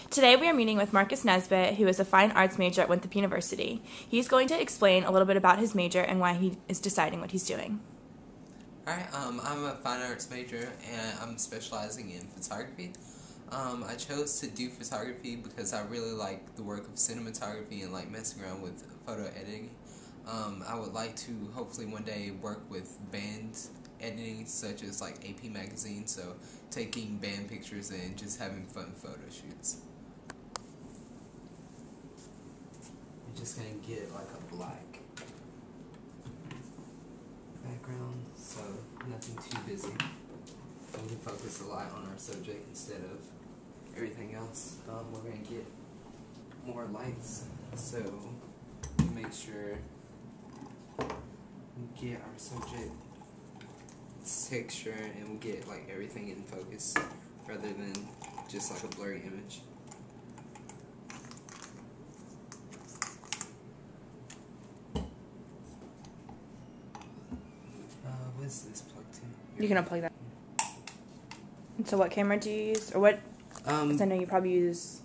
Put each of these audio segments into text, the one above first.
Today we are meeting with Marcus Nesbitt, who is a fine arts major at Winthrop University. He's going to explain a little bit about his major and why he is deciding what he's doing. Alright, I'm a fine arts major and I'm specializing in photography. I chose to do photography because I really like the work of cinematography and like messing around with photo editing. I would like to hopefully one day work with band editing such as like AP Magazine, so taking band pictures and just having fun photo shoots. I'm just going to get like a black background, so nothing too busy. We can focus a lot on our subject instead of everything else. We're going to get more lights, so make sure we get our subject texture and we get like everything in focus rather than just like a blurry image. What's this plugged to? You can unplug that. And so what camera do you use? Or what? Because I know you probably use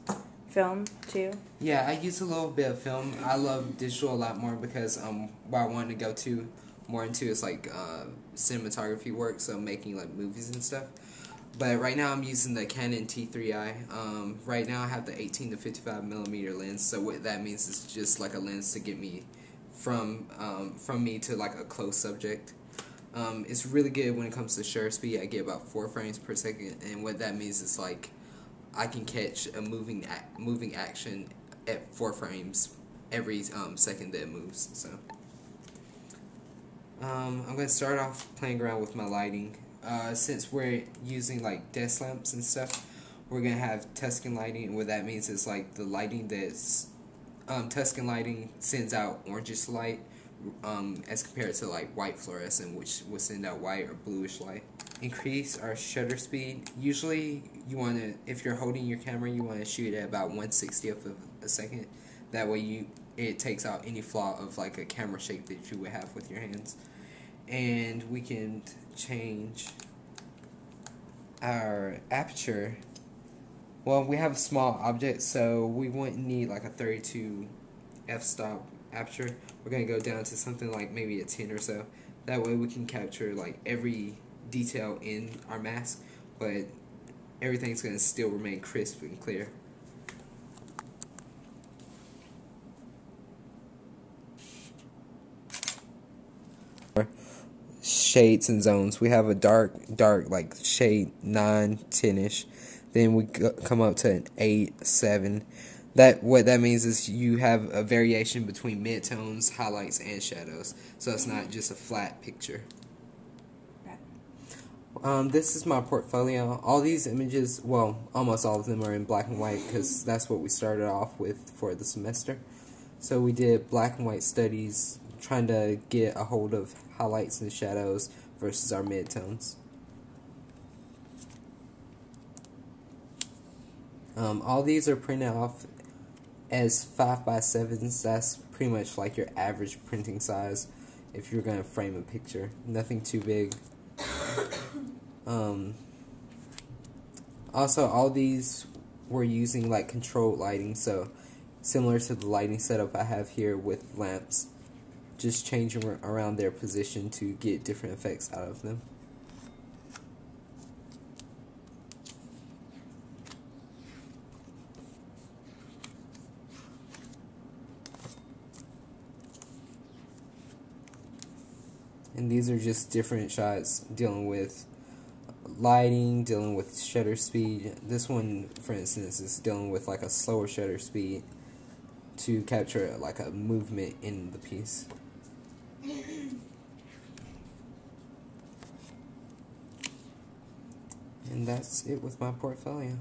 film too. Yeah, I use a little bit of film. I love digital a lot more because what I wanted to go to more into is like cinematography work, so making like movies and stuff. But right now I'm using the Canon T3i. Right now I have the 18 to 55 millimeter lens, so what that means is just like a lens to get me from me to like a close subject. It's really good when it comes to shutter speed. I get about 4 frames per second, and what that means is like I can catch a moving action at 4 frames every second that it moves. So I'm going to start off playing around with my lighting. Since we're using like desk lamps and stuff, we're going to have Tuscan lighting, and what that means is like the lighting that's Tuscan lighting sends out orangish light as compared to like white fluorescent, which will send out white or bluish light. Increase our shutter speed. Usually you want to, if you're holding your camera, you want to shoot at about 1/60th of a second. That way it takes out any flaw of like a camera shape that you would have with your hands. And we can change our aperture. Well, we have a small object, so we wouldn't need like a 32 f-stop aperture. We're going to go down to something like maybe a 10 or so. That way we can capture like every detail in our mask, but everything's going to still remain crisp and clear. Shades and zones. We have a dark like shade 9, 10ish. Then we come up to an 8, 7. What that means is you have a variation between midtones, highlights, and shadows. So it's not just a flat picture. This is my portfolio. All these images, well, almost all of them are in black and white because that's what we started off with for the semester. So we did black and white studies, trying to get a hold of highlights and shadows versus our midtones. All these are printed off as 5x7s. That's pretty much like your average printing size if you're going to frame a picture. Nothing too big. Also, all these we're using like controlled lighting, so similar to the lighting setup I have here with lamps, just changing around their position to get different effects out of them. And these are just different shots dealing with lighting, dealing with shutter speed. This one, for instance, is dealing with like a slower shutter speed to capture like a movement in the piece. And that's it with my portfolio.